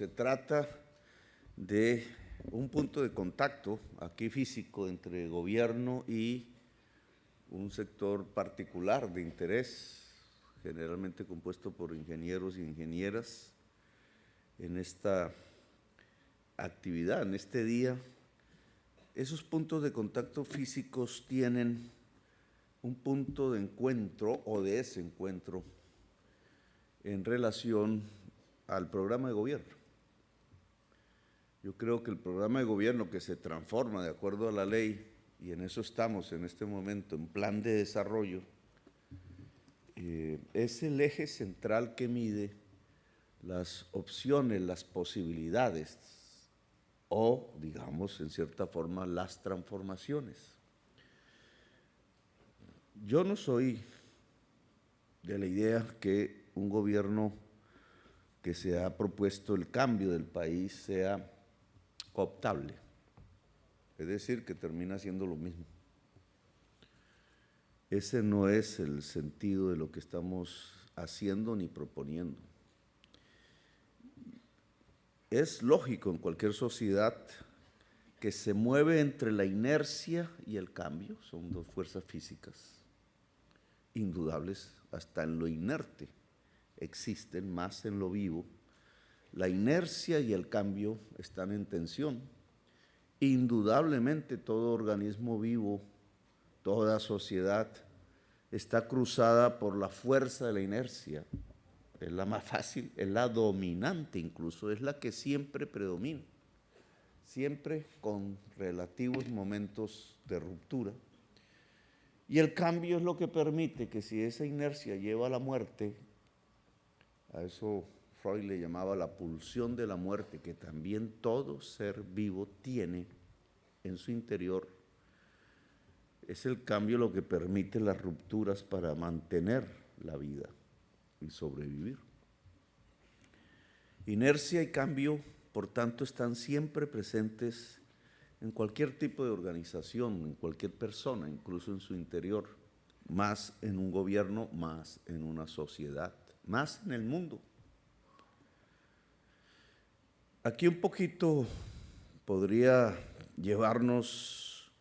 se trata de un punto de contacto aquí físico entre gobierno y un sector particular de interés, generalmente compuesto por ingenieros y ingenieras, en esta actividad, en este día. Esos puntos de contacto físicos tienen un punto de encuentro o de desencuentro en relación al programa de gobierno. Yo creo que el programa de gobierno que se transforma de acuerdo a la ley, y en eso estamos en este momento, en plan de desarrollo, es el eje central que mide las opciones, las posibilidades o, digamos, en cierta forma, las transformaciones. Yo no soy de la idea que un gobierno que se ha propuesto el cambio del país sea cooptable, es decir, que termina siendo lo mismo. Ese no es el sentido de lo que estamos haciendo ni proponiendo. Es lógico en cualquier sociedad que se mueve entre la inercia y el cambio, son dos fuerzas físicas indudables, hasta en lo inerte existen, más en lo vivo. La inercia y el cambio están en tensión. Indudablemente todo organismo vivo, toda sociedad está cruzada por la fuerza de la inercia. Es la más fácil, es la dominante incluso, es la que siempre predomina, siempre con relativos momentos de ruptura. Y el cambio es lo que permite que si esa inercia lleva a la muerte, a eso Freud le llamaba la pulsión de la muerte, que también todo ser vivo tiene en su interior, es el cambio lo que permite las rupturas para mantener la vida y sobrevivir. Inercia y cambio, por tanto, están siempre presentes en cualquier tipo de organización, en cualquier persona, incluso en su interior, más en un gobierno, más en una sociedad, más en el mundo. Aquí un poquito podría llevarnos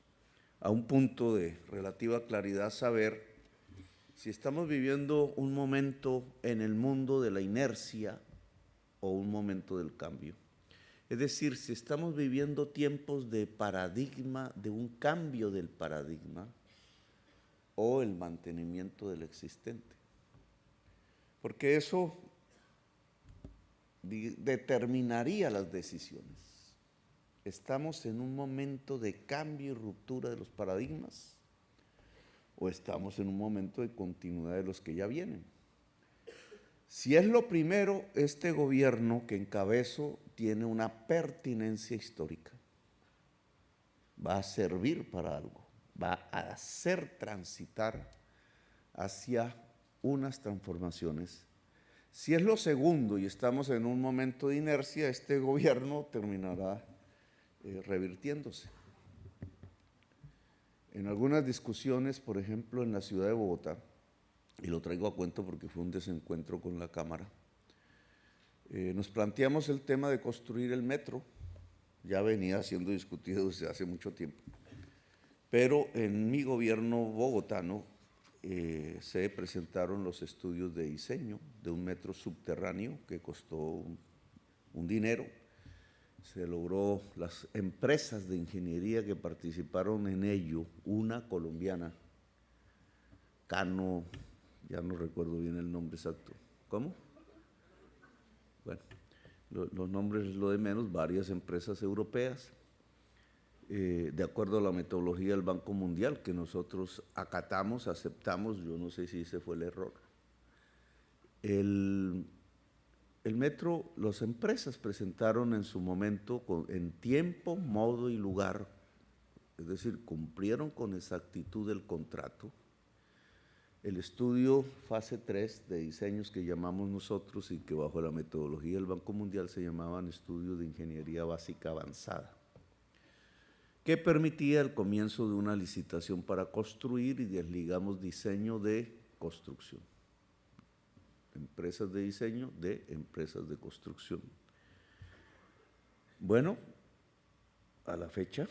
a un punto de relativa claridad saber si estamos viviendo un momento en el mundo de la inercia o un momento del cambio. Es decir, si estamos viviendo tiempos de paradigma, de un cambio del paradigma o el mantenimiento del existente. Porque eso determinaría las decisiones. ¿Estamos en un momento de cambio y ruptura de los paradigmas o estamos en un momento de continuidad de los que ya vienen? Si es lo primero, este gobierno que encabezo tiene una pertinencia histórica. Va a servir para algo, va a hacer transitar hacia unas transformaciones. Si es lo segundo y estamos en un momento de inercia, este gobierno terminará revirtiéndose. En algunas discusiones, por ejemplo, en la ciudad de Bogotá, y lo traigo a cuento porque fue un desencuentro con la Cámara, nos planteamos el tema de construir el metro, ya venía siendo discutido desde hace mucho tiempo, pero en mi gobierno bogotano se presentaron los estudios de diseño de un metro subterráneo que costó un dinero. Se logró, las empresas de ingeniería que participaron en ello, una colombiana, Cano, ya no recuerdo bien el nombre exacto. ¿Cómo? Bueno, los nombres es lo de menos, varias empresas europeas, de acuerdo a la metodología del Banco Mundial, que nosotros acatamos, aceptamos, yo no sé si ese fue el error. El metro, las empresas presentaron en su momento, en tiempo, modo y lugar, es decir, cumplieron con exactitud el contrato. El estudio fase 3 de diseños que llamamos nosotros y que bajo la metodología del Banco Mundial se llamaban estudios de ingeniería básica avanzada, que permitía el comienzo de una licitación para construir y desligamos diseño de construcción. Empresas de diseño de empresas de construcción. Bueno, a la fecha,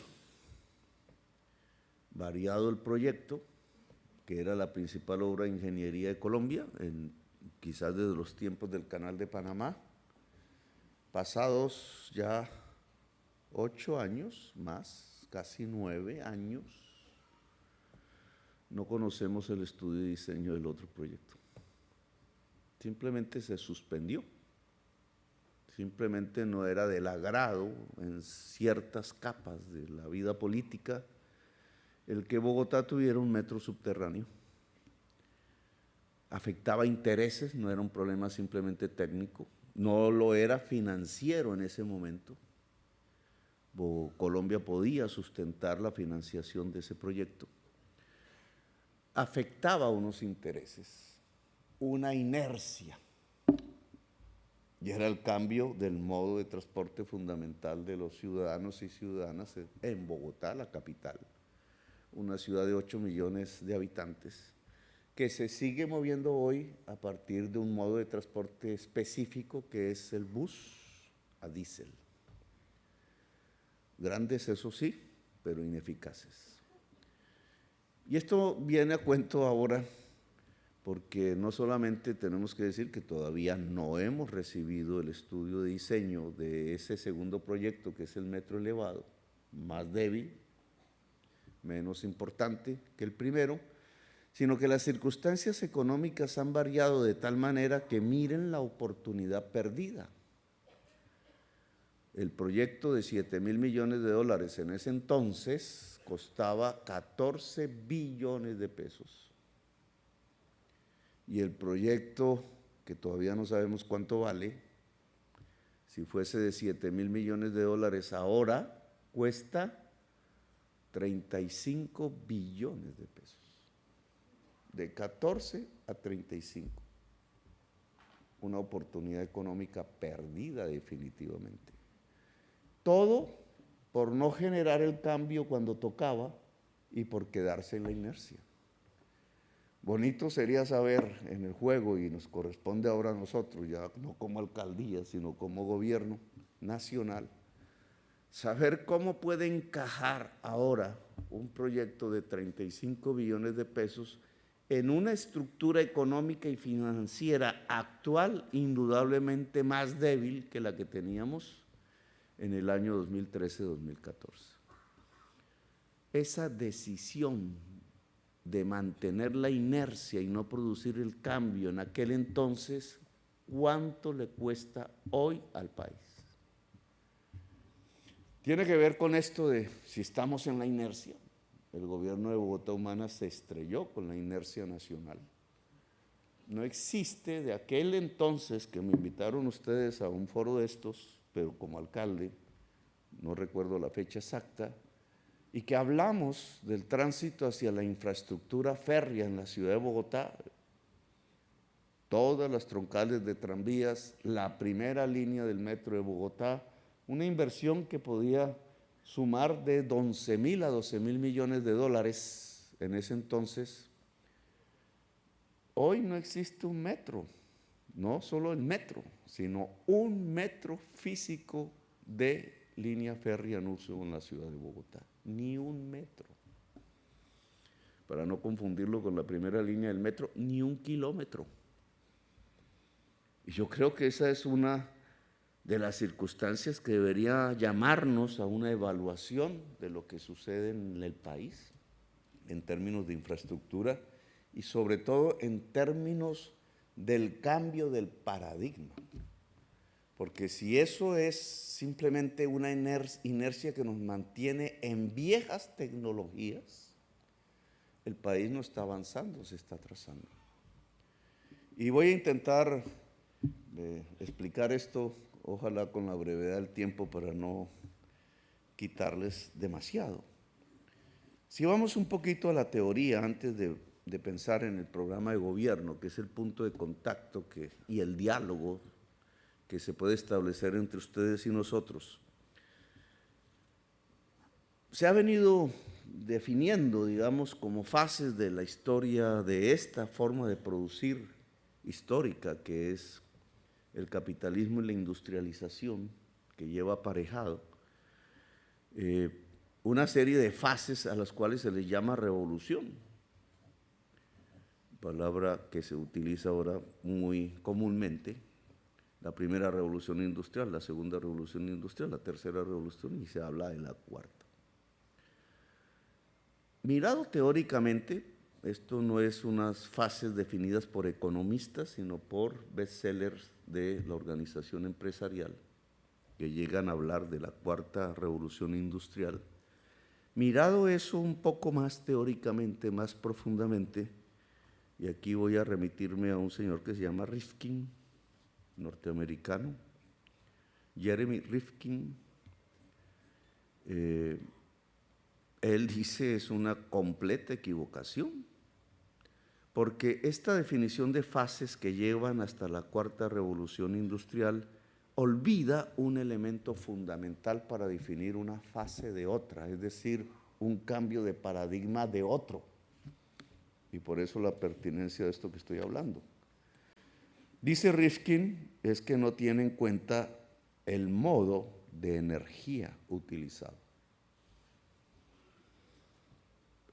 variado el proyecto, que era la principal obra de ingeniería de Colombia, quizás desde los tiempos del Canal de Panamá, pasados ya 8 años más, casi 9 años, no conocemos el estudio y diseño del otro proyecto. Simplemente se suspendió. Simplemente no era del agrado en ciertas capas de la vida política el que Bogotá tuviera un metro subterráneo. Afectaba intereses, no era un problema simplemente técnico, no lo era financiero en ese momento. Colombia podía sustentar la financiación de ese proyecto. Afectaba unos intereses, una inercia, y era el cambio del modo de transporte fundamental de los ciudadanos y ciudadanas en Bogotá, la capital, una ciudad de 8 millones de habitantes, que se sigue moviendo hoy a partir de un modo de transporte específico que es el bus a diésel. Grandes, eso sí, pero ineficaces. Y esto viene a cuento ahora porque no solamente tenemos que decir que todavía no hemos recibido el estudio de diseño de ese segundo proyecto, que es el metro elevado, más débil, menos importante que el primero, sino que las circunstancias económicas han variado de tal manera que miren la oportunidad perdida. El proyecto de 7.000 millones de dólares en ese entonces costaba 14 billones de pesos. Y el proyecto, que todavía no sabemos cuánto vale, si fuese de 7.000 millones de dólares ahora, cuesta 35 billones de pesos. De 14 a 35. Una oportunidad económica perdida definitivamente. Todo por no generar el cambio cuando tocaba y por quedarse en la inercia. Bonito sería saber en el juego, y nos corresponde ahora a nosotros, ya no como alcaldía, sino como gobierno nacional, saber cómo puede encajar ahora un proyecto de 35 billones de pesos en una estructura económica y financiera actual indudablemente más débil que la que teníamos en el año 2013-2014. Esa decisión de mantener la inercia y no producir el cambio en aquel entonces, ¿cuánto le cuesta hoy al país? Tiene que ver con esto de si estamos en la inercia. El gobierno de Bogotá Humana se estrelló con la inercia nacional. No existe de aquel entonces que me invitaron ustedes a un foro de estos, pero como alcalde, no recuerdo la fecha exacta, y que hablamos del tránsito hacia la infraestructura férrea en la ciudad de Bogotá, todas las troncales de tranvías, la primera línea del metro de Bogotá, una inversión que podía sumar de 11.000 a 12.000 millones de dólares en ese entonces. Hoy no existe un metro, no solo el metro, sino un metro físico de línea férrea en uso en la ciudad de Bogotá. Ni un metro. Para no confundirlo con la primera línea del metro, ni un kilómetro. Y yo creo que esa es una de las circunstancias que debería llamarnos a una evaluación de lo que sucede en el país, en términos de infraestructura y sobre todo en términos del cambio del paradigma. Porque si eso es simplemente una inercia que nos mantiene en viejas tecnologías, el país no está avanzando, se está atrasando. Y voy a intentar explicar esto, ojalá con la brevedad del tiempo para no quitarles demasiado. Si vamos un poquito a la teoría antes de pensar en el programa de gobierno, que es el punto de contacto y el diálogo que se puede establecer entre ustedes y nosotros. Se ha venido definiendo, digamos, como fases de la historia de esta forma de producir histórica que es el capitalismo y la industrialización, que lleva aparejado una serie de fases a las cuales se les llama revolución, palabra que se utiliza ahora muy comúnmente. La primera revolución industrial, la segunda revolución industrial, la tercera revolución, y se habla de la cuarta. Mirado teóricamente, esto no es unas fases definidas por economistas, sino por bestsellers de la organización empresarial, que llegan a hablar de la cuarta revolución industrial. Mirado eso un poco más teóricamente, más profundamente, y aquí voy a remitirme a un señor que se llama Rifkin, norteamericano, Jeremy Rifkin. Él dice es una completa equivocación, porque esta definición de fases que llevan hasta la cuarta revolución industrial olvida un elemento fundamental para definir una fase de otra, es decir, un cambio de paradigma de otro. Y por eso la pertinencia de esto que estoy hablando. Dice Rifkin, es que no tiene en cuenta el modo de energía utilizado.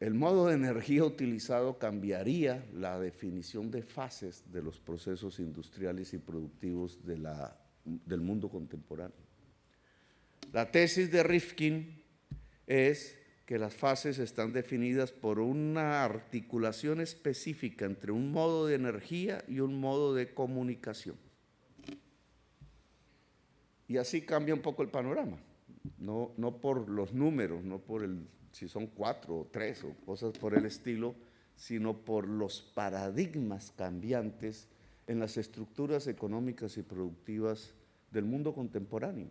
El modo de energía utilizado cambiaría la definición de fases de los procesos industriales y productivos del mundo contemporáneo. La tesis de Rifkin es que las fases están definidas por una articulación específica entre un modo de energía y un modo de comunicación. Y así cambia un poco el panorama, no por los números, no por si son 4 o 3 o cosas por el estilo, sino por los paradigmas cambiantes en las estructuras económicas y productivas del mundo contemporáneo.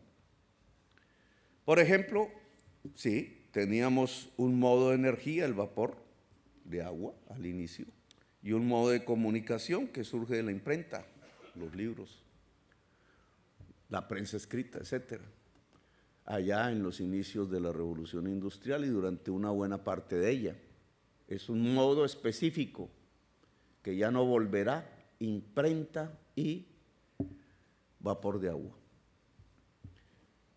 Por ejemplo, sí, teníamos un modo de energía, el vapor de agua al inicio, y un modo de comunicación que surge de la imprenta, los libros, la prensa escrita, etcétera, allá en los inicios de la revolución industrial y durante una buena parte de ella. Es un modo específico que ya no volverá, imprenta y vapor de agua.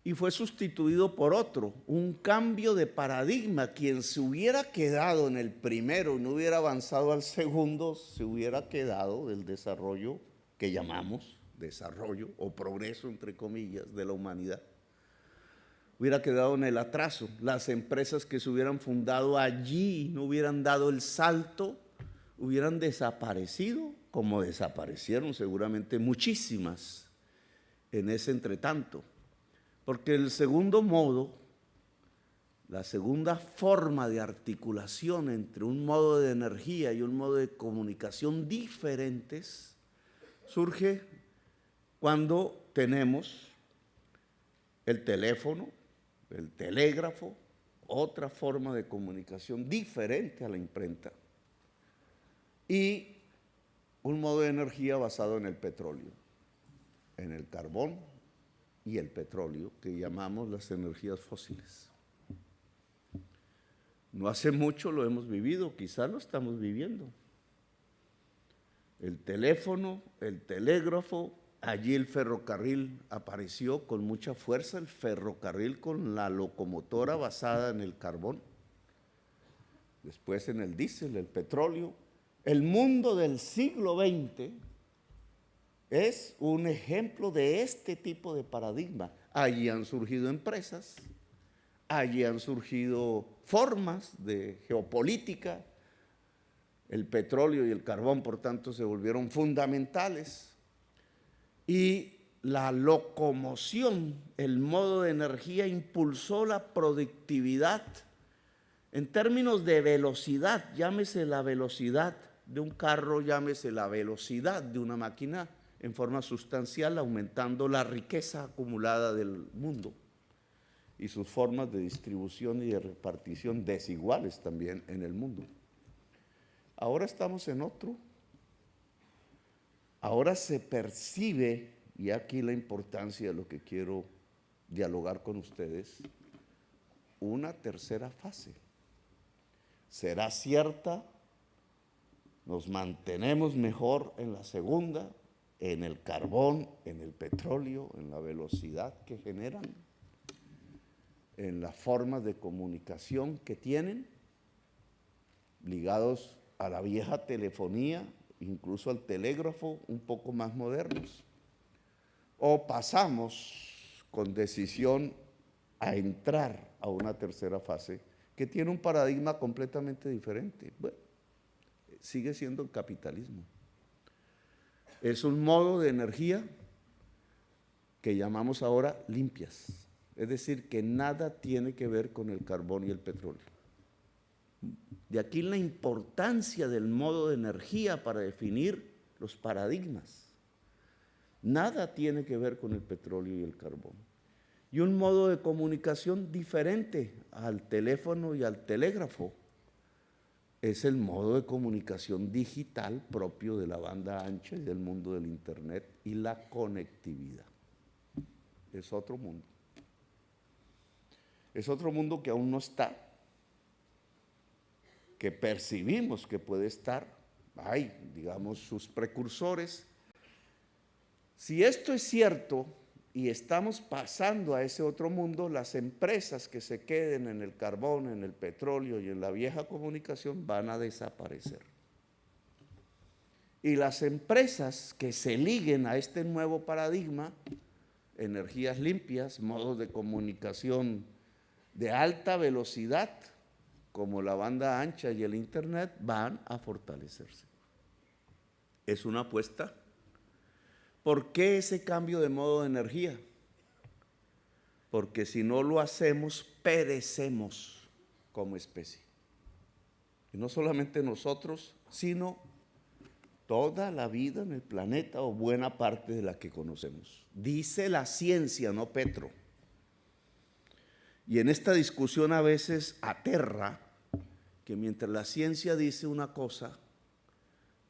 Y fue sustituido por otro, un cambio de paradigma. Quien se hubiera quedado en el primero y no hubiera avanzado al segundo, se hubiera quedado del desarrollo que llamamos desarrollo o progreso, entre comillas, de la humanidad. Hubiera quedado en el atraso. Las empresas que se hubieran fundado allí y no hubieran dado el salto, hubieran desaparecido, como desaparecieron seguramente muchísimas en ese entretanto. Porque el segundo modo, la segunda forma de articulación entre un modo de energía y un modo de comunicación diferentes, surge cuando tenemos el teléfono, el telégrafo, otra forma de comunicación diferente a la imprenta, y un modo de energía basado en el petróleo, en el carbón y el petróleo, que llamamos las energías fósiles. No hace mucho lo hemos vivido, quizá lo estamos viviendo. El teléfono, el telégrafo, allí el ferrocarril apareció con mucha fuerza, el ferrocarril con la locomotora basada en el carbón, después en el diésel, el petróleo. El mundo del siglo XX es un ejemplo de este tipo de paradigma. Allí han surgido empresas, allí han surgido formas de geopolítica. El petróleo y el carbón, por tanto, se volvieron fundamentales. Y la locomoción, el modo de energía, impulsó la productividad en términos de velocidad. Llámese la velocidad de un carro, llámese la velocidad de una máquina, en forma sustancial, aumentando la riqueza acumulada del mundo y sus formas de distribución y de repartición desiguales también en el mundo. Ahora estamos en otro. Ahora se percibe, y aquí la importancia de lo que quiero dialogar con ustedes, una tercera fase. ¿Será cierta? ¿Nos mantenemos mejor en la segunda en el carbón, en el petróleo, en la velocidad que generan, en las formas de comunicación que tienen, ligados a la vieja telefonía, incluso al telégrafo, un poco más modernos. O pasamos con decisión a entrar a una tercera fase que tiene un paradigma completamente diferente. Bueno, sigue siendo el capitalismo. Es un modo de energía que llamamos ahora limpias, es decir, que nada tiene que ver con el carbón y el petróleo. De aquí la importancia del modo de energía para definir los paradigmas. Nada tiene que ver con el petróleo y el carbón. Y un modo de comunicación diferente al teléfono y al telégrafo es el modo de comunicación digital propio de la banda ancha y del mundo del Internet y la conectividad. Es otro mundo. Es otro mundo que aún no está, que percibimos que puede estar. Hay, digamos, sus precursores. Si esto es cierto y estamos pasando a ese otro mundo, las empresas que se queden en el carbón, en el petróleo y en la vieja comunicación van a desaparecer. Y las empresas que se liguen a este nuevo paradigma, energías limpias, modos de comunicación de alta velocidad, como la banda ancha y el Internet, van a fortalecerse. Es una apuesta. ¿Por qué ese cambio de modo de energía? Porque si no lo hacemos, perecemos como especie. Y no solamente nosotros, sino toda la vida en el planeta o buena parte de la que conocemos. Dice la ciencia, no Petro. Y en esta discusión a veces aterra que mientras la ciencia dice una cosa,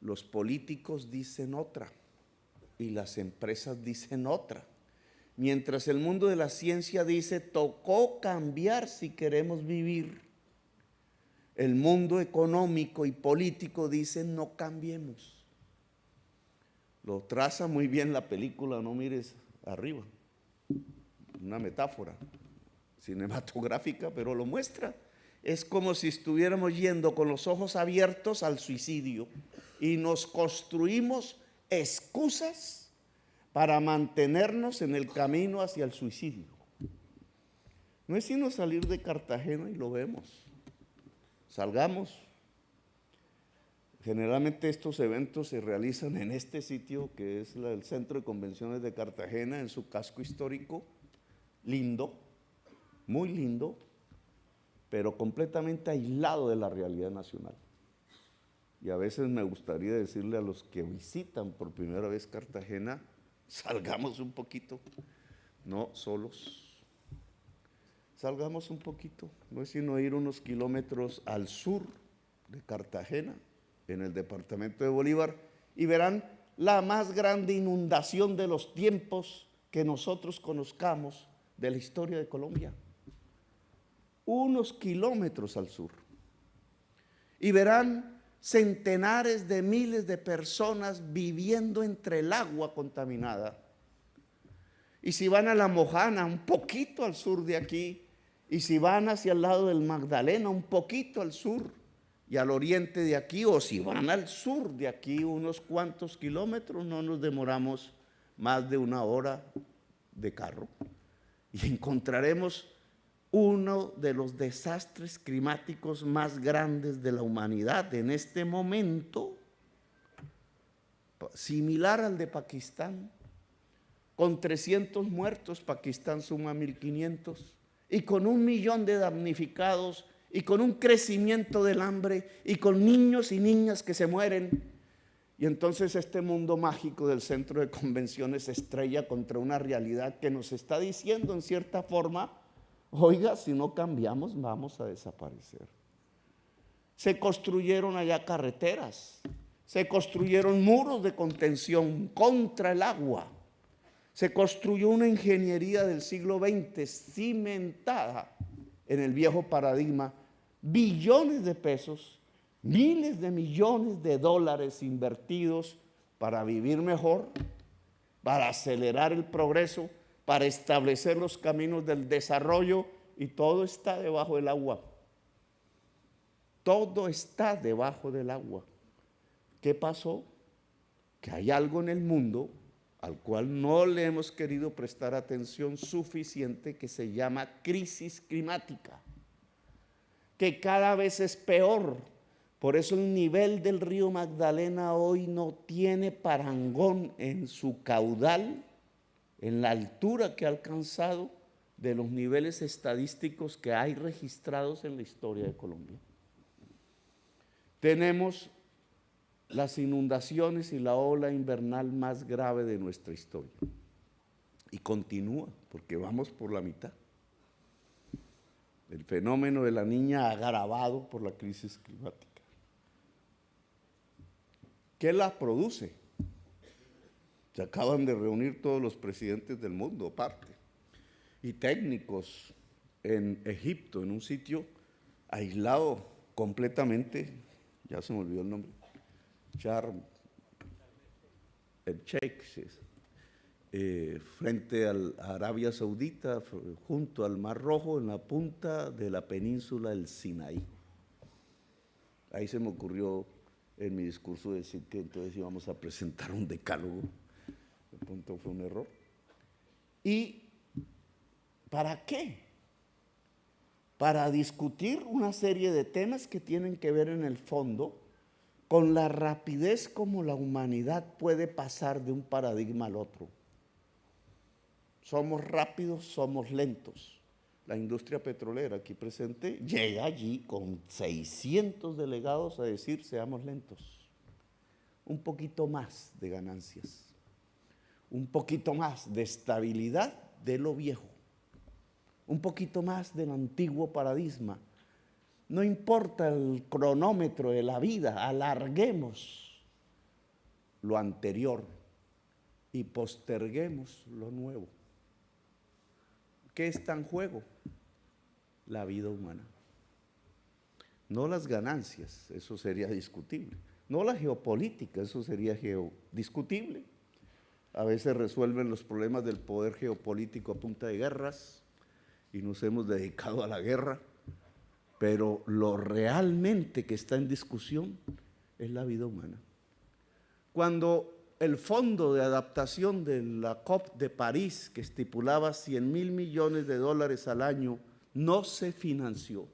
los políticos dicen otra. Y las empresas dicen otra. Mientras el mundo de la ciencia dice, tocó cambiar si queremos vivir, el mundo económico y político dice, no cambiemos. Lo traza muy bien la película, no mires arriba, una metáfora cinematográfica, pero lo muestra. Es como si estuviéramos yendo con los ojos abiertos al suicidio y nos construimos excusas para mantenernos en el camino hacia el suicidio. No es sino salir de Cartagena y lo vemos. Salgamos. Generalmente estos eventos se realizan en este sitio que es el Centro de Convenciones de Cartagena, en su casco histórico, lindo, muy lindo, pero completamente aislado de la realidad nacional. Y a veces me gustaría decirle a los que visitan por primera vez Cartagena, salgamos un poquito, no solos, salgamos un poquito, no es sino ir unos kilómetros al sur de Cartagena, en el departamento de Bolívar, y verán la más grande inundación de los tiempos que nosotros conozcamos de la historia de Colombia. Unos kilómetros al sur. Y verán centenares de miles de personas viviendo entre el agua contaminada. Y si van a La Mojana, un poquito al sur de aquí, y si van hacia el lado del Magdalena, un poquito al sur y al oriente de aquí, o si van al sur de aquí unos cuantos kilómetros, no nos demoramos más de 1 hora de carro. Y encontraremos uno de los desastres climáticos más grandes de la humanidad en este momento, similar al de Pakistán, con 300 muertos, Pakistán suma 1.500, y con 1 millón de damnificados, y con un crecimiento del hambre, y con niños y niñas que se mueren. Y entonces este mundo mágico del Centro de Convenciones se estrella contra una realidad que nos está diciendo en cierta forma, oiga, si no cambiamos vamos a desaparecer. Se construyeron allá carreteras, se construyeron muros de contención contra el agua, se construyó una ingeniería del siglo XX cimentada en el viejo paradigma, billones de pesos, miles de millones de dólares invertidos para vivir mejor para acelerar el progreso, para establecer los caminos del desarrollo, y todo está debajo del agua. Todo está debajo del agua. ¿Qué pasó? Que hay algo en el mundo al cual no le hemos querido prestar atención suficiente, que se llama crisis climática, que cada vez es peor. Por eso el nivel del río Magdalena hoy no tiene parangón en su caudal, en la altura que ha alcanzado de los niveles estadísticos que hay registrados en la historia de Colombia. Tenemos las inundaciones y la ola invernal más grave de nuestra historia. Y continúa, porque vamos por la mitad. El fenómeno de la Niña agravado por la crisis climática. ¿Qué la produce? Se acaban de reunir todos los presidentes del mundo, aparte, y técnicos en Egipto, en un sitio aislado completamente, ya se me olvidó el nombre, el Sheikh, frente a Arabia Saudita, junto al Mar Rojo, en la punta de la península del Sinaí. Ahí se me ocurrió en mi discurso decir que entonces íbamos a presentar un decálogo. De pronto fue un error. ¿Y para qué? Para discutir una serie de temas que tienen que ver en el fondo con la rapidez como la humanidad puede pasar de un paradigma al otro. Somos rápidos, somos lentos. La industria petrolera aquí presente llega allí con 600 delegados a decir seamos lentos. Un poquito más de ganancias, un poquito más de estabilidad de lo viejo, un poquito más del antiguo paradigma. No importa el cronómetro de la vida, alarguemos lo anterior y posterguemos lo nuevo. ¿Qué está en juego? La vida humana. No las ganancias, eso sería discutible. No la geopolítica, eso sería discutible. A veces resuelven los problemas del poder geopolítico a punta de guerras y nos hemos dedicado a la guerra, pero lo realmente que está en discusión es la vida humana. Cuando el fondo de adaptación de la COP de París, que estipulaba 100.000 millones de dólares al año, no se financió.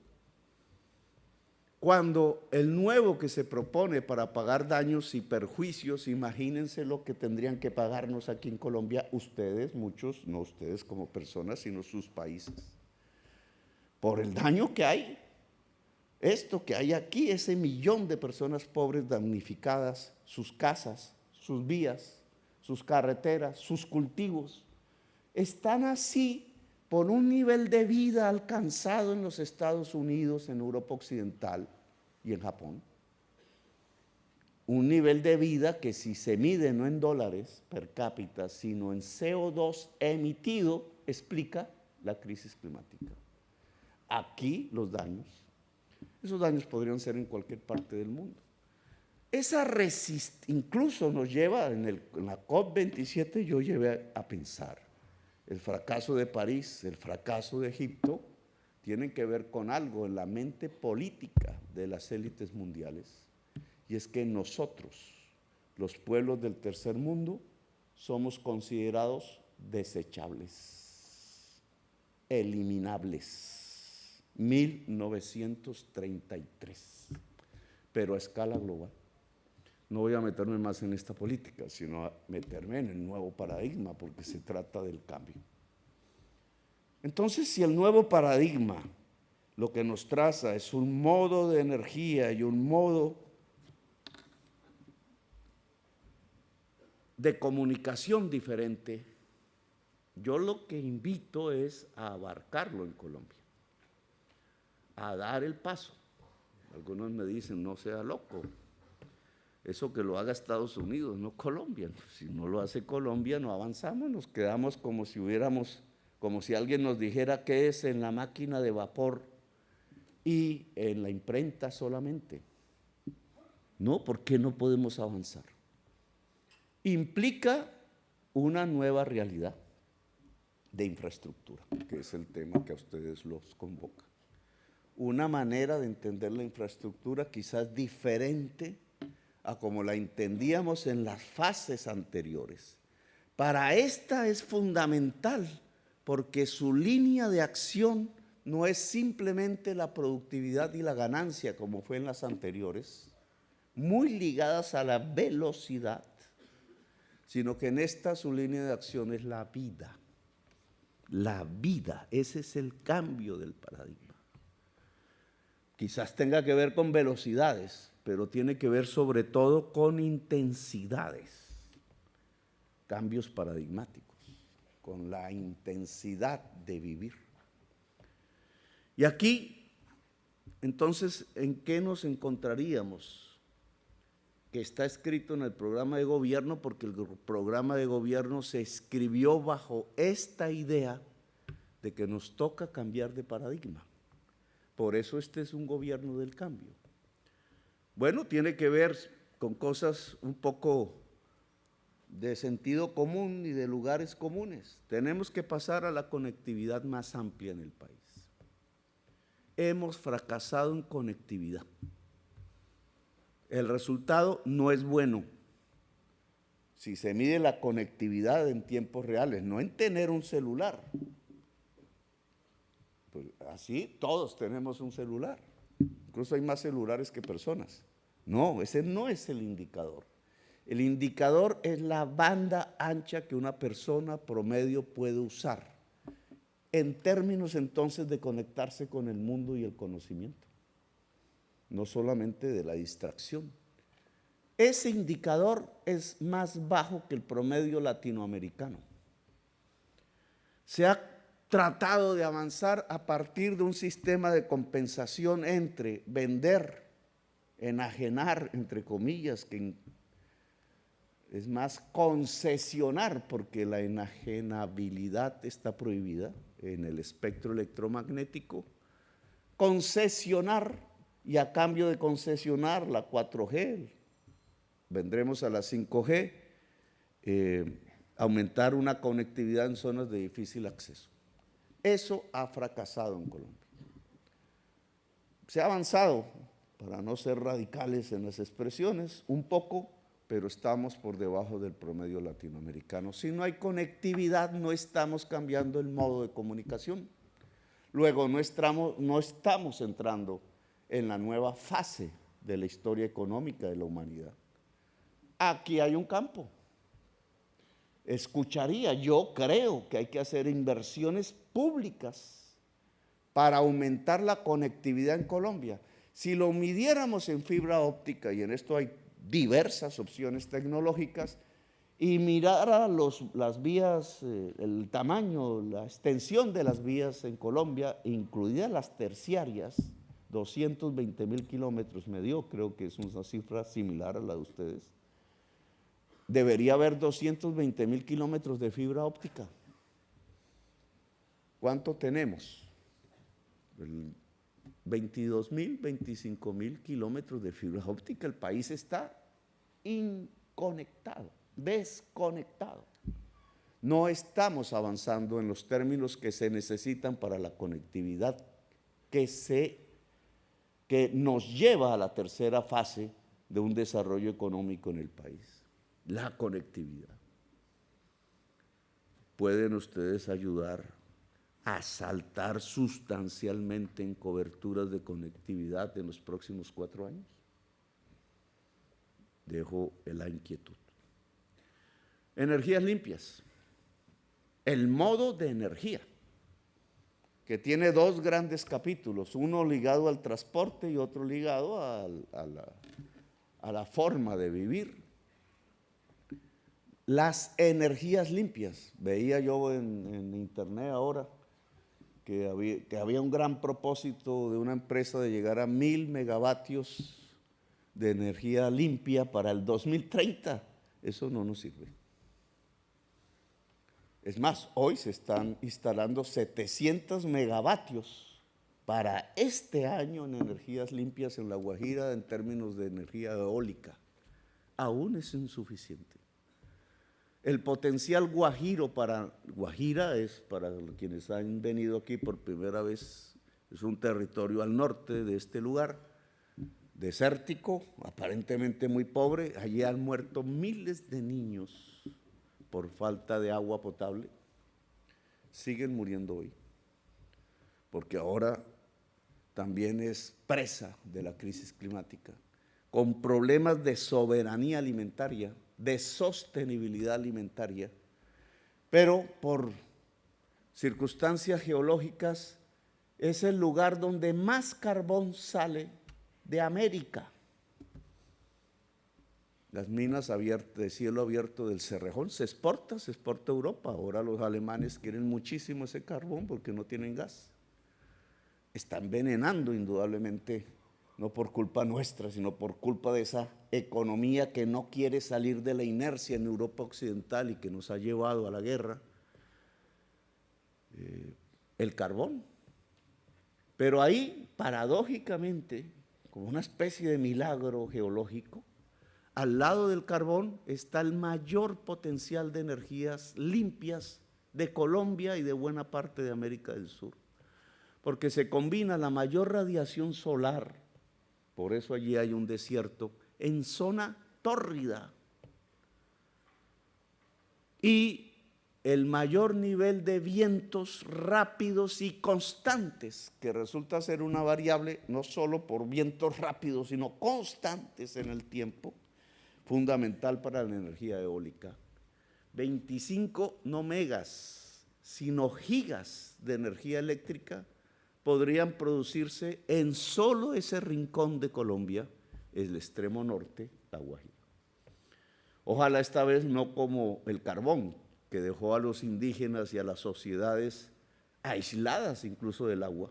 Cuando el nuevo que se propone para pagar daños y perjuicios, imagínense lo que tendrían que pagarnos aquí en Colombia, ustedes, muchos, no ustedes como personas, sino sus países, por el daño que hay. Esto que hay aquí, ese millón de personas pobres damnificadas, sus casas, sus vías, sus carreteras, sus cultivos, están así por un nivel de vida alcanzado en los Estados Unidos, en Europa Occidental y en Japón. Un nivel de vida que si se mide no en dólares per cápita, sino en CO2 emitido, explica la crisis climática. Aquí los daños, esos daños podrían ser en cualquier parte del mundo. Esa resistencia incluso nos lleva, en la COP27 yo llevé a pensar, el fracaso de París, el fracaso de Egipto, tienen que ver con algo en la mente política de las élites mundiales, y es que nosotros, los pueblos del tercer mundo, somos considerados desechables, eliminables. 1933, pero a escala global. No voy a meterme más en esta política, sino a meterme en el nuevo paradigma, porque se trata del cambio. Entonces, si el nuevo paradigma lo que nos traza es un modo de energía y un modo de comunicación diferente, yo lo que invito es a abarcarlo en Colombia, a dar el paso. Algunos me dicen, no sea loco, eso que lo haga Estados Unidos, no Colombia. Si no lo hace Colombia, no avanzamos, nos quedamos como si alguien nos dijera qué es en la máquina de vapor y en la imprenta solamente. No, ¿por qué no podemos avanzar? Implica una nueva realidad de infraestructura, que es el tema que a ustedes los convoca. Una manera de entender la infraestructura quizás diferente a como la entendíamos en las fases anteriores. Para esta es fundamental porque su línea de acción no es simplemente la productividad y la ganancia como fue en las anteriores, muy ligadas a la velocidad, sino que en esta su línea de acción es la vida. La vida, ese es el cambio del paradigma. Quizás tenga que ver con velocidades, pero tiene que ver sobre todo con intensidades, cambios paradigmáticos, con la intensidad de vivir. Y aquí, entonces, ¿en qué nos encontraríamos? Que está escrito en el programa de gobierno, porque el programa de gobierno se escribió bajo esta idea de que nos toca cambiar de paradigma. Por eso este es un gobierno del cambio. Bueno, tiene que ver con cosas un poco de sentido común y de lugares comunes. Tenemos que pasar a la conectividad más amplia en el país. Hemos fracasado en conectividad. El resultado no es bueno. Si se mide la conectividad en tiempos reales, no en tener un celular. Pues así todos tenemos un celular. Incluso hay más celulares que personas. No, ese no es el indicador. El indicador es la banda ancha que una persona promedio puede usar, en términos entonces de conectarse con el mundo y el conocimiento, no solamente de la distracción. Ese indicador es más bajo que el promedio latinoamericano. Se ha tratado de avanzar a partir de un sistema de compensación entre vender, enajenar, entre comillas, que es más concesionar, porque la enajenabilidad está prohibida en el espectro electromagnético, concesionar, y a cambio de concesionar la 4G, vendremos a la 5G, aumentar una conectividad en zonas de difícil acceso. Eso ha fracasado en Colombia. Se ha avanzado, para no ser radicales en las expresiones, un poco, pero estamos por debajo del promedio latinoamericano. Si no hay conectividad, no estamos cambiando el modo de comunicación. Luego, no estamos entrando en la nueva fase de la historia económica de la humanidad. Aquí hay un campo. Yo creo que hay que hacer inversiones públicas para aumentar la conectividad en Colombia. Si lo midiéramos en fibra óptica, y en esto hay diversas opciones tecnológicas, y mirara las vías, el tamaño, la extensión de las vías en Colombia, incluidas las terciarias, 220.000 kilómetros me dio, creo que es una cifra similar a la de ustedes. Debería haber 220.000 kilómetros de fibra óptica. ¿Cuánto tenemos? 22.000, 25.000 kilómetros de fibra óptica. El país está inconectado, desconectado. No estamos avanzando en los términos que se necesitan para la conectividad que nos lleva a la tercera fase de un desarrollo económico en el país. La conectividad. ¿Pueden ustedes ayudar a saltar sustancialmente en coberturas de conectividad en los próximos 4 años? Dejo la inquietud. Energías limpias. El modo de energía, que tiene 2 grandes capítulos, uno ligado al transporte y otro ligado a la forma de vivir. Las energías limpias. Veía yo en internet ahora que había un gran propósito de una empresa de llegar a 1000 megavatios de energía limpia para el 2030. Eso no nos sirve. Es más, hoy se están instalando 700 megavatios para este año en energías limpias en La Guajira en términos de energía eólica. Aún es insuficiente. el potencial guajiro Guajira es, para quienes han venido aquí por primera vez, es un territorio al norte de este lugar, desértico, aparentemente muy pobre. Allí han muerto miles de niños por falta de agua potable. Siguen muriendo hoy, porque ahora también es presa de la crisis climática, con problemas de soberanía alimentaria, de sostenibilidad alimentaria, pero por circunstancias geológicas es el lugar donde más carbón sale de América. Las minas de cielo abierto del Cerrejón se exporta a Europa. Ahora los alemanes quieren muchísimo ese carbón porque no tienen gas. Está envenenando indudablemente, no por culpa nuestra, sino por culpa de esa economía que no quiere salir de la inercia en Europa Occidental y que nos ha llevado a la guerra, el carbón. Pero ahí, paradójicamente, como una especie de milagro geológico, al lado del carbón está el mayor potencial de energías limpias de Colombia y de buena parte de América del Sur, porque se combina la mayor radiación solar, por eso allí hay un desierto, en zona tórrida, y el mayor nivel de vientos rápidos y constantes, que resulta ser una variable no solo por vientos rápidos, sino constantes en el tiempo, fundamental para la energía eólica. 25 no megas, sino gigas de energía eléctrica podrían producirse en solo ese rincón de Colombia, el extremo norte, La Guajira. Ojalá esta vez no como el carbón, que dejó a los indígenas y a las sociedades aisladas incluso del agua,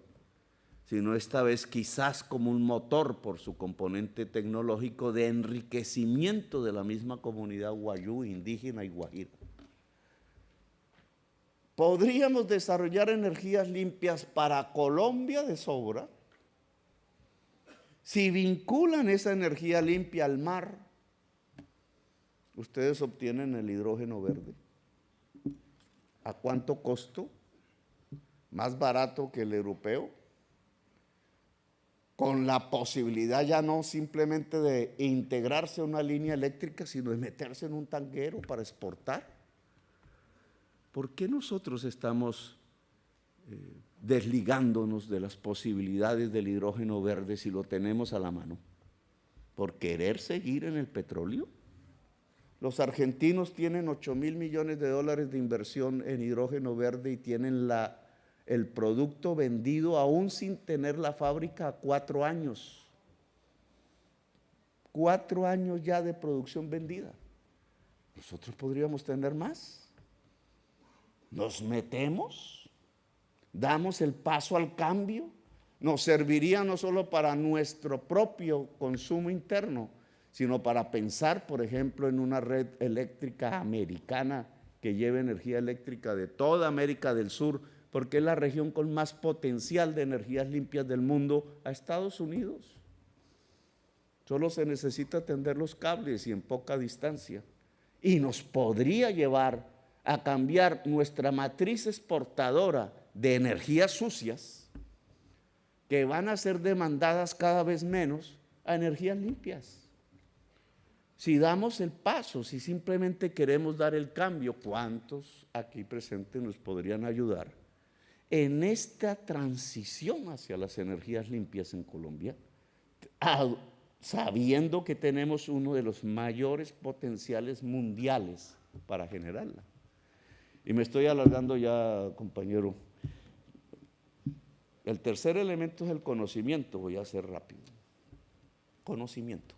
sino esta vez quizás como un motor por su componente tecnológico de enriquecimiento de la misma comunidad guayú, indígena y guajira. ¿Podríamos desarrollar energías limpias para Colombia de sobra? Si vinculan esa energía limpia al mar, ustedes obtienen el hidrógeno verde. ¿A cuánto costo? Más barato que el europeo, con la posibilidad ya no simplemente de integrarse a una línea eléctrica, sino de meterse en un tanquero para exportar. ¿Por qué nosotros estamos desligándonos de las posibilidades del hidrógeno verde si lo tenemos a la mano? ¿Por querer seguir en el petróleo? Los argentinos tienen 8.000 millones de dólares de inversión en hidrógeno verde y tienen el producto vendido aún sin tener la fábrica a 4 años. 4 años ya de producción vendida. Nosotros podríamos tener más. Nos metemos, damos el paso al cambio, nos serviría no solo para nuestro propio consumo interno, sino para pensar, por ejemplo, en una red eléctrica americana que lleve energía eléctrica de toda América del Sur, porque es la región con más potencial de energías limpias del mundo, a Estados Unidos. Solo se necesita tender los cables y en poca distancia. Y nos podría llevar a cambiar nuestra matriz exportadora de energías sucias, que van a ser demandadas cada vez menos, a energías limpias. Si damos el paso, si simplemente queremos dar el cambio, ¿cuántos aquí presentes nos podrían ayudar en esta transición hacia las energías limpias en Colombia, sabiendo que tenemos uno de los mayores potenciales mundiales para generarla? Y me estoy alargando ya, compañero. El tercer elemento es el conocimiento, voy a ser rápido. Conocimiento.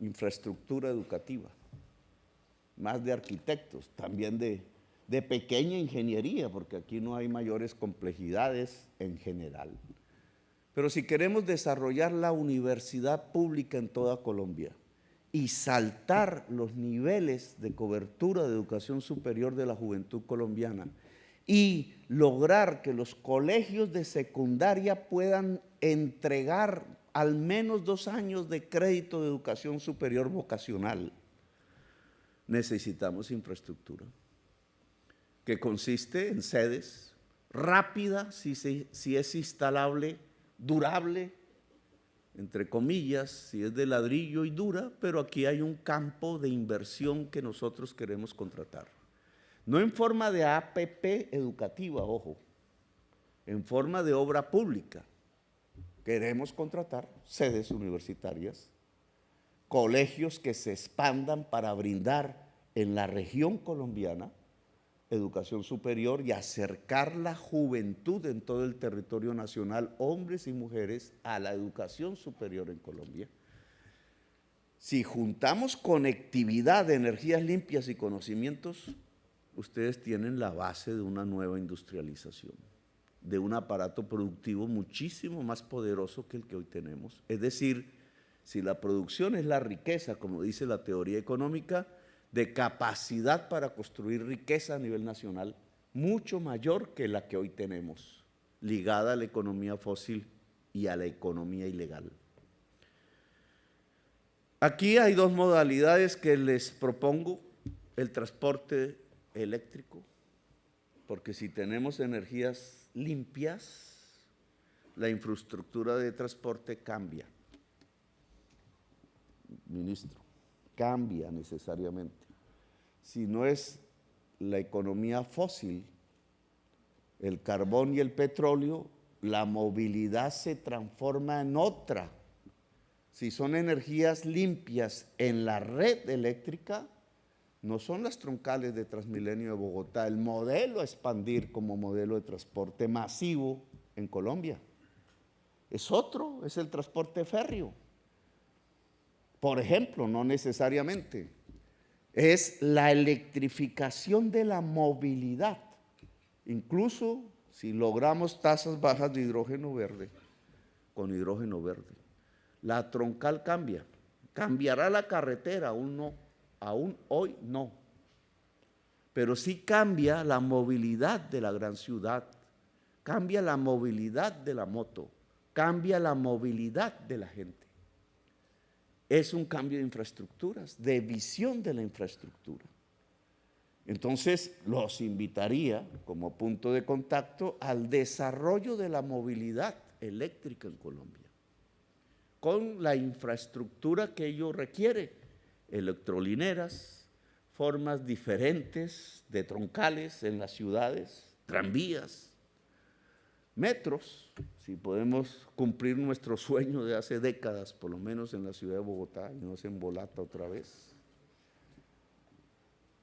Infraestructura educativa, más de arquitectos, también de pequeña ingeniería, porque aquí no hay mayores complejidades en general. Pero si queremos desarrollar la universidad pública en toda Colombia y saltar los niveles de cobertura de educación superior de la juventud colombiana y lograr que los colegios de secundaria puedan entregar al menos 2 años de crédito de educación superior vocacional, necesitamos infraestructura, que consiste en sedes, rápida, si es instalable, durable, entre comillas, si es de ladrillo y dura, pero aquí hay un campo de inversión que nosotros queremos contratar. No en forma de APP educativa, ojo, en forma de obra pública. Queremos contratar sedes universitarias, colegios que se expandan para brindar en la región colombiana educación superior y acercar la juventud en todo el territorio nacional, hombres y mujeres, a la educación superior en Colombia. Si juntamos conectividad de energías limpias y conocimientos, ustedes tienen la base de una nueva industrialización, de un aparato productivo muchísimo más poderoso que el que hoy tenemos. Es decir, si la producción es la riqueza, como dice la teoría económica, de capacidad para construir riqueza a nivel nacional, mucho mayor que la que hoy tenemos, ligada a la economía fósil y a la economía ilegal. Aquí hay dos modalidades que les propongo: el transporte eléctrico, porque si tenemos energías limpias, la infraestructura de transporte cambia, ministro, cambia necesariamente. Si no es la economía fósil, el carbón y el petróleo, la movilidad se transforma en otra. Si son energías limpias en la red eléctrica, no son las troncales de Transmilenio de Bogotá, el modelo a expandir como modelo de transporte masivo en Colombia. Es otro, es el transporte férreo. Por ejemplo, no necesariamente. Es la electrificación de la movilidad. Incluso si logramos tasas bajas de hidrógeno verde, con hidrógeno verde. La troncal cambia. ¿Cambiará la carretera? Aún no. Aún hoy no. Pero sí cambia la movilidad de la gran ciudad, cambia la movilidad de la moto, cambia la movilidad de la gente. Es un cambio de infraestructuras, de visión de la infraestructura. Entonces, los invitaría como punto de contacto al desarrollo de la movilidad eléctrica en Colombia, con la infraestructura que ello requiere, electrolineras, formas diferentes de troncales en las ciudades, tranvías, metros, si podemos cumplir nuestro sueño de hace décadas, por lo menos en la ciudad de Bogotá, y no se embolata otra vez.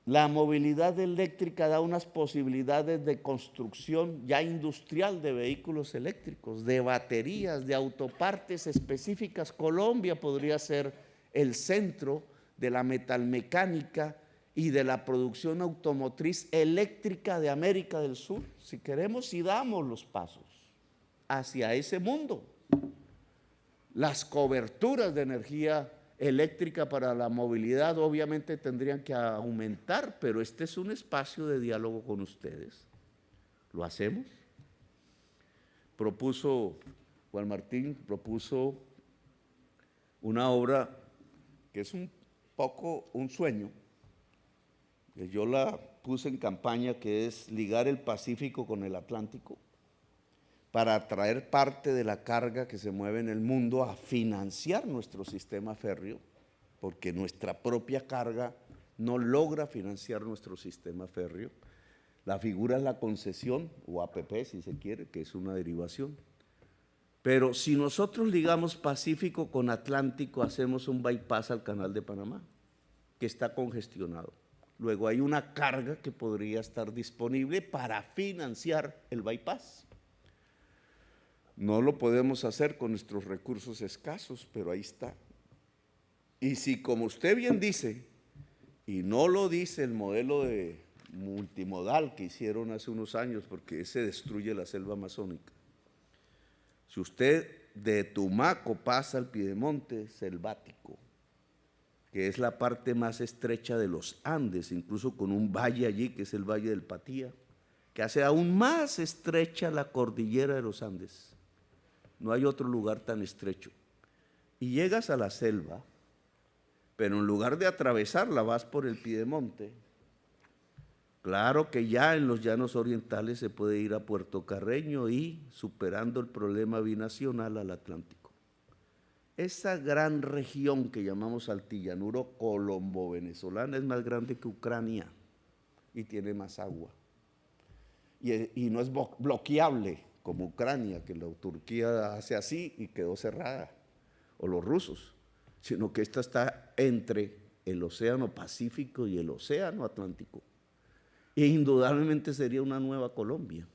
La movilidad eléctrica da unas posibilidades de construcción ya industrial de vehículos eléctricos, de baterías, de autopartes específicas. Colombia podría ser el centro de la metalmecánica y de la producción automotriz eléctrica de América del Sur, si queremos y damos los pasos hacia ese mundo. Las coberturas de energía eléctrica para la movilidad obviamente tendrían que aumentar, pero este es un espacio de diálogo con ustedes. ¿Lo hacemos? Juan Martín propuso una obra que es un poco un sueño, que yo la puse en campaña, que es ligar el Pacífico con el Atlántico para atraer parte de la carga que se mueve en el mundo a financiar nuestro sistema férreo, porque nuestra propia carga no logra financiar nuestro sistema férreo. La figura es la concesión, o APP si se quiere, que es una derivación. Pero si nosotros ligamos Pacífico con Atlántico, hacemos un bypass al Canal de Panamá, que está congestionado. Luego hay una carga que podría estar disponible para financiar el bypass. No lo podemos hacer con nuestros recursos escasos, pero ahí está. Y si, como usted bien dice, y no lo dice el modelo de multimodal que hicieron hace unos años, porque ese destruye la selva amazónica. Si usted de Tumaco pasa al Piedemonte selvático, que es la parte más estrecha de los Andes, incluso con un valle allí, que es el Valle del Patía, que hace aún más estrecha la cordillera de los Andes. No hay otro lugar tan estrecho. Y llegas a la selva, pero en lugar de atravesarla vas por el piedemonte. Claro que ya en los llanos orientales se puede ir a Puerto Carreño y superando el problema binacional al Atlántico. Esa gran región que llamamos altillanuro colombo-venezolana es más grande que Ucrania y tiene más agua. Y no es bloqueable como Ucrania, que la Turquía hace así y quedó cerrada, o los rusos, sino que esta está entre el Océano Pacífico y el Océano Atlántico. E indudablemente sería una nueva Colombia,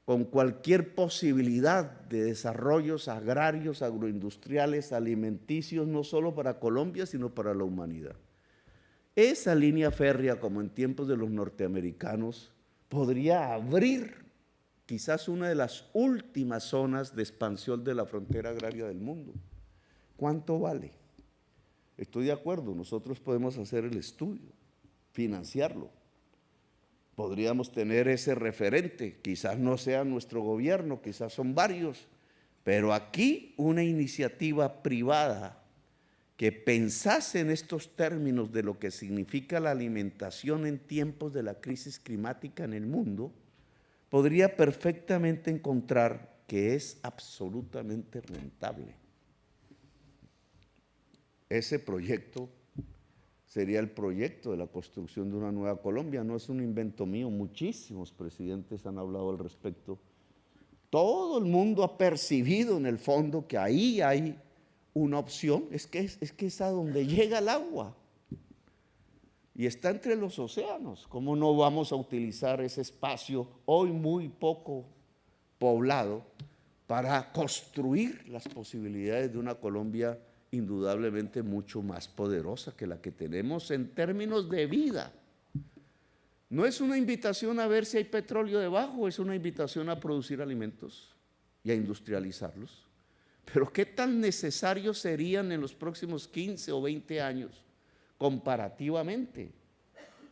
con cualquier posibilidad de desarrollos agrarios, agroindustriales, alimenticios, no solo para Colombia, sino para la humanidad. Esa línea férrea, como en tiempos de los norteamericanos, podría abrir quizás una de las últimas zonas de expansión de la frontera agraria del mundo. ¿Cuánto vale? Estoy de acuerdo, nosotros podemos hacer el estudio, financiarlo. Podríamos tener ese referente, quizás no sea nuestro gobierno, quizás son varios, pero aquí una iniciativa privada que pensase en estos términos de lo que significa la alimentación en tiempos de la crisis climática en el mundo, podría perfectamente encontrar que es absolutamente rentable. Ese proyecto sería el proyecto de la construcción de una nueva Colombia, no es un invento mío, muchísimos presidentes han hablado al respecto. Todo el mundo ha percibido en el fondo que ahí hay una opción, es que es a donde llega el agua y está entre los océanos. ¿Cómo no vamos a utilizar ese espacio hoy muy poco poblado para construir las posibilidades de una Colombia indudablemente mucho más poderosa que la que tenemos en términos de vida? No es una invitación a ver si hay petróleo debajo, es una invitación a producir alimentos y a industrializarlos. Pero ¿qué tan necesarios serían en los próximos 15 o 20 años comparativamente?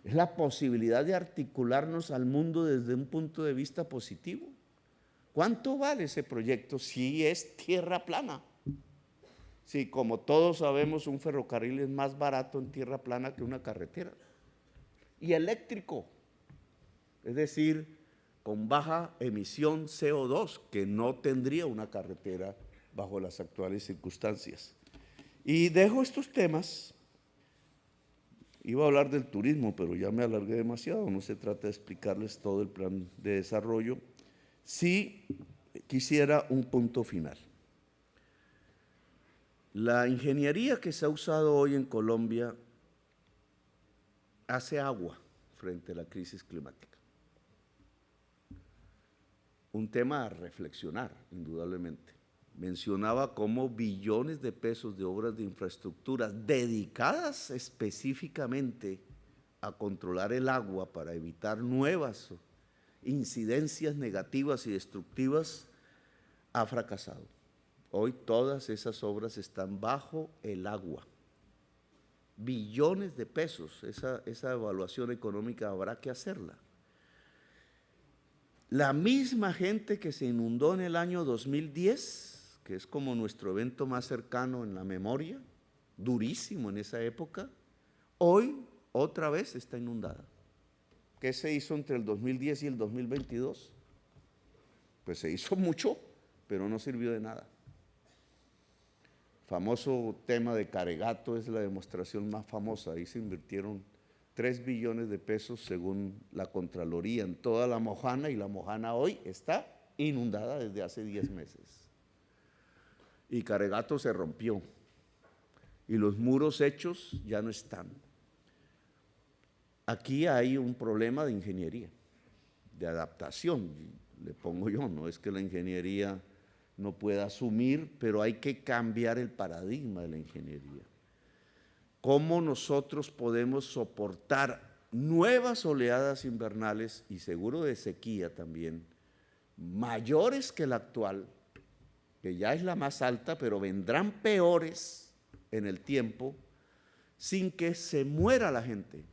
Es la posibilidad de articularnos al mundo desde un punto de vista positivo. ¿Cuánto vale ese proyecto si es tierra plana? Sí, como todos sabemos, un ferrocarril es más barato en tierra plana que una carretera. Y eléctrico, es decir, con baja emisión CO2, que no tendría una carretera bajo las actuales circunstancias. Y dejo estos temas, iba a hablar del turismo, pero ya me alargué demasiado, no se trata de explicarles todo el plan de desarrollo. Sí quisiera un punto final. La ingeniería que se ha usado hoy en Colombia hace agua frente a la crisis climática. Un tema a reflexionar, indudablemente. Mencionaba cómo billones de pesos de obras de infraestructura dedicadas específicamente a controlar el agua para evitar nuevas incidencias negativas y destructivas ha fracasado. Hoy todas esas obras están bajo el agua. Billones de pesos, esa evaluación económica habrá que hacerla. La misma gente que se inundó en el año 2010, que es como nuestro evento más cercano en la memoria, durísimo en esa época, hoy otra vez está inundada. ¿Qué se hizo entre el 2010 y el 2022? Pues se hizo mucho, pero no sirvió de nada. Famoso tema de Caregato es la demostración más famosa. Ahí se invirtieron 3 billones de pesos según la Contraloría en toda La Mojana, y La Mojana hoy está inundada desde hace 10 meses. Y Caregato se rompió y los muros hechos ya no están. Aquí hay un problema de ingeniería, de adaptación, le pongo yo, no es que la ingeniería no pueda asumir, pero hay que cambiar el paradigma de la ingeniería. ¿Cómo nosotros podemos soportar nuevas oleadas invernales y seguro de sequía también, mayores que la actual, que ya es la más alta, pero vendrán peores en el tiempo, sin que se muera la gente,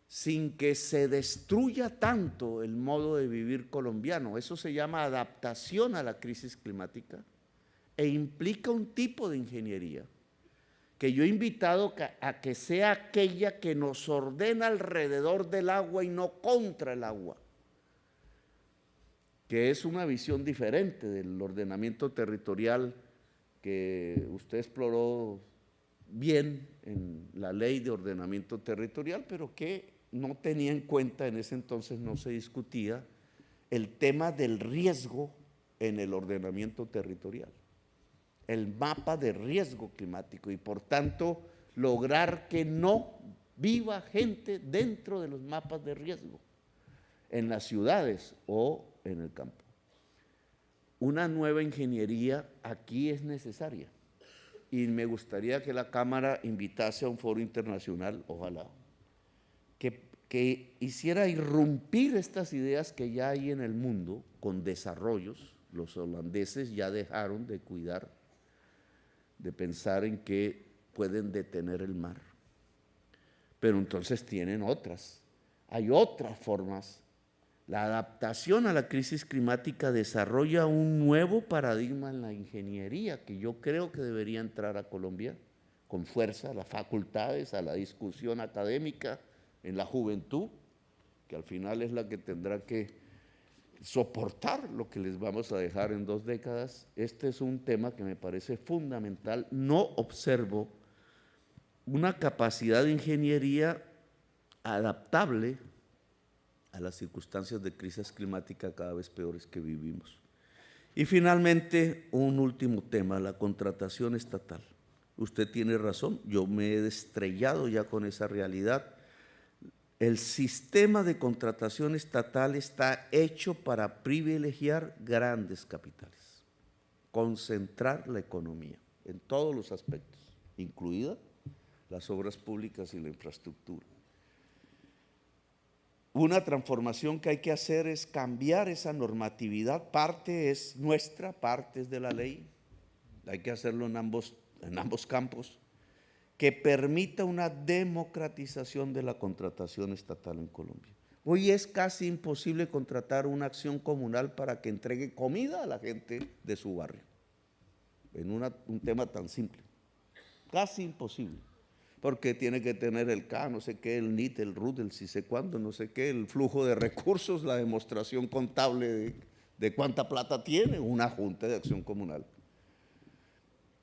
sin que se destruya tanto el modo de vivir colombiano? Eso se llama adaptación a la crisis climática e implica un tipo de ingeniería que yo he invitado a que sea aquella que nos ordena alrededor del agua y no contra el agua, que es una visión diferente del ordenamiento territorial que usted exploró bien en la ley de ordenamiento territorial, pero que no tenía en cuenta, en ese entonces no se discutía, el tema del riesgo en el ordenamiento territorial, el mapa de riesgo climático y por tanto lograr que no viva gente dentro de los mapas de riesgo, en las ciudades o en el campo. Una nueva ingeniería aquí es necesaria y me gustaría que la Cámara invitase a un foro internacional, ojalá, que hiciera irrumpir estas ideas que ya hay en el mundo con desarrollos. Los holandeses ya dejaron de cuidar, de pensar en que pueden detener el mar, pero entonces tienen otras, hay otras formas. La adaptación a la crisis climática desarrolla un nuevo paradigma en la ingeniería que yo creo que debería entrar a Colombia con fuerza, a las facultades, a la discusión académica, en la juventud, que al final es la que tendrá que soportar lo que les vamos a dejar en 2 décadas. Este es un tema que me parece fundamental. No observo una capacidad de ingeniería adaptable a las circunstancias de crisis climática cada vez peores que vivimos. Y finalmente, un último tema, la contratación estatal. Usted tiene razón, yo me he estrellado ya con esa realidad. El sistema de contratación estatal está hecho para privilegiar grandes capitales, concentrar la economía en todos los aspectos, incluidas las obras públicas y la infraestructura. Una transformación que hay que hacer es cambiar esa normatividad, parte es nuestra, parte es de la ley, hay que hacerlo en ambos campos, que permita una democratización de la contratación estatal en Colombia. Hoy es casi imposible contratar una acción comunal para que entregue comida a la gente de su barrio, en un tema tan simple, casi imposible. Porque tiene que tener el K, no sé qué, el NIT, el RUT, el si sé cuándo, no sé qué, el flujo de recursos, la demostración contable de cuánta plata tiene una junta de acción comunal.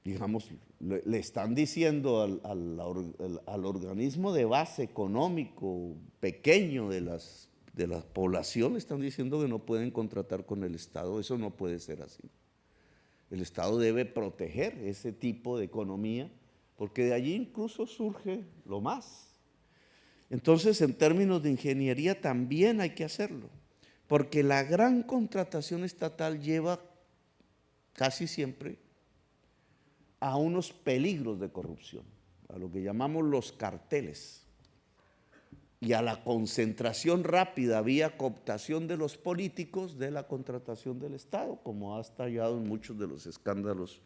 Digamos, le están diciendo al organismo de base económico pequeño de la población, le están diciendo que no pueden contratar con el Estado. Eso no puede ser así. El Estado debe proteger ese tipo de economía, porque de allí incluso surge lo más. Entonces, en términos de ingeniería también hay que hacerlo, porque la gran contratación estatal lleva casi siempre a unos peligros de corrupción, a lo que llamamos los carteles, y a la concentración rápida vía cooptación de los políticos de la contratación del Estado, como ha estallado en muchos de los escándalos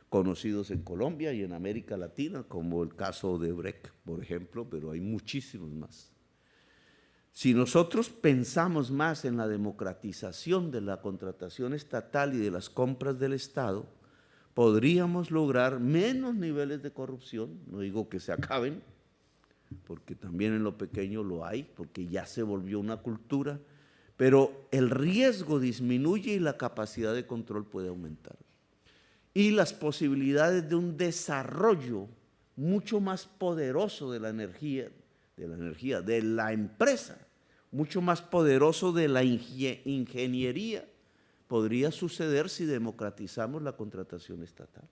conocidos en Colombia y en América Latina, como el caso de Brecht, por ejemplo, pero hay muchísimos más. Si nosotros pensamos más en la democratización de la contratación estatal y de las compras del Estado, podríamos lograr menos niveles de corrupción, no digo que se acaben, porque también en lo pequeño lo hay, porque ya se volvió una cultura, pero el riesgo disminuye y la capacidad de control puede aumentar. Y las posibilidades de un desarrollo mucho más poderoso de la empresa, mucho más poderoso de la ingeniería, podría suceder si democratizamos la contratación estatal.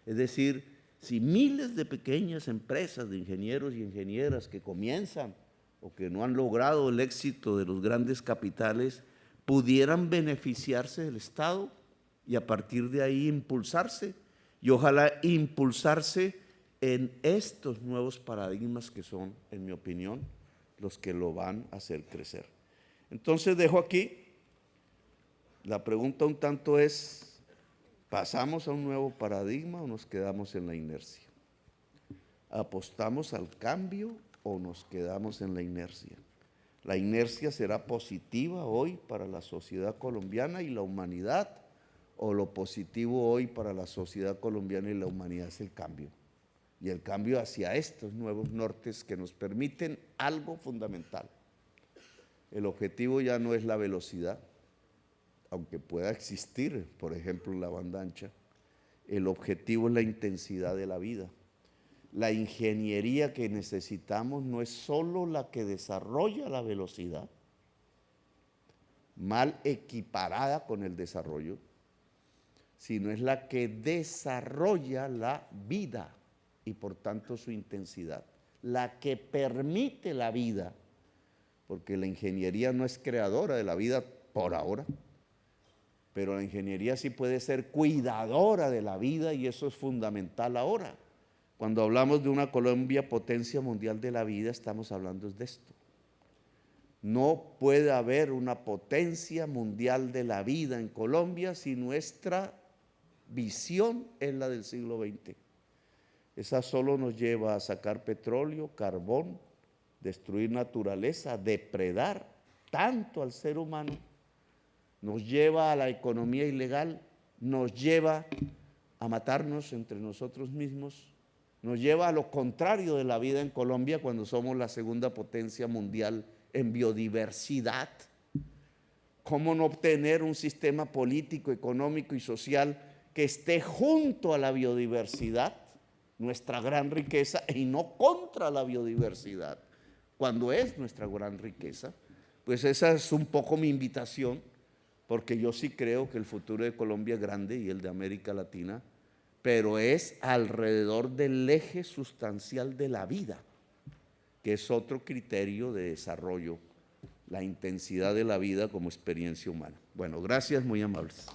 Es decir, si miles de pequeñas empresas de ingenieros y ingenieras que comienzan o que no han logrado el éxito de los grandes capitales pudieran beneficiarse del Estado y a partir de ahí impulsarse, y ojalá impulsarse en estos nuevos paradigmas que son, en mi opinión, los que lo van a hacer crecer. Entonces dejo aquí, la pregunta un tanto es, ¿pasamos a un nuevo paradigma o nos quedamos en la inercia? ¿Apostamos al cambio o nos quedamos en la inercia? La inercia será positiva hoy para la sociedad colombiana y la humanidad, o lo positivo hoy para la sociedad colombiana y la humanidad es el cambio. y el cambio hacia estos nuevos nortes que nos permiten algo fundamental. El objetivo ya no es la velocidad, aunque pueda existir, por ejemplo, en la banda ancha. El objetivo es la intensidad de la vida. La ingeniería que necesitamos no es solo la que desarrolla la velocidad, mal equiparada con el desarrollo, sino es la que desarrolla la vida y por tanto su intensidad, la que permite la vida, porque la ingeniería no es creadora de la vida por ahora, pero la ingeniería sí puede ser cuidadora de la vida y eso es fundamental ahora. Cuando hablamos de una Colombia potencia mundial de la vida, estamos hablando de esto. No puede haber una potencia mundial de la vida en Colombia si nuestra visión es la del siglo XX. Esa solo nos lleva a sacar petróleo, carbón, destruir naturaleza, depredar tanto al ser humano, nos lleva a la economía ilegal, nos lleva a matarnos entre nosotros mismos, nos lleva a lo contrario de la vida en Colombia cuando somos la segunda potencia mundial en biodiversidad. ¿Cómo no obtener un sistema político, económico y social que esté junto a la biodiversidad, nuestra gran riqueza, y no contra la biodiversidad, cuando es nuestra gran riqueza? Pues esa es un poco mi invitación, porque yo sí creo que el futuro de Colombia es grande y el de América Latina, pero es alrededor del eje sustancial de la vida, que es otro criterio de desarrollo, la intensidad de la vida como experiencia humana. Bueno, gracias, muy amables.